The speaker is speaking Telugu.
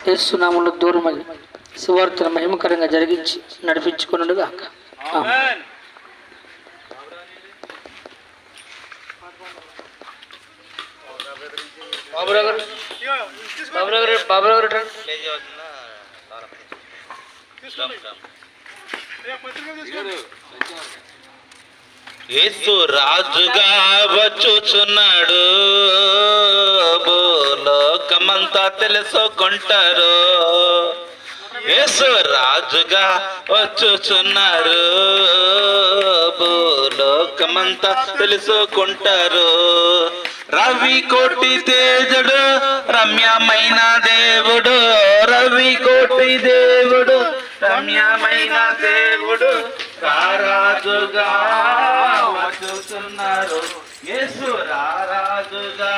యేసునామములో దూరమై సువార్తను మహిమకరంగా జరిగించి నడిపించుకొనుగాక. ఆమేన్. యేసు రాజుగా వచ్చుచున్నాడు, లోకమంతా తెలుసుకుంటారు. యేసు రాజుగా వచ్చుచున్నాడు, లోకమంతా తెలుసుకుంటారు. రవి కోటి తేజుడు రమ్యమైన దేవుడు, రవి కోటి దేవుడు రమ్యమైన దేవుడు రారాజుగా వచ్చుచున్నారు. యేసు రారాజుగా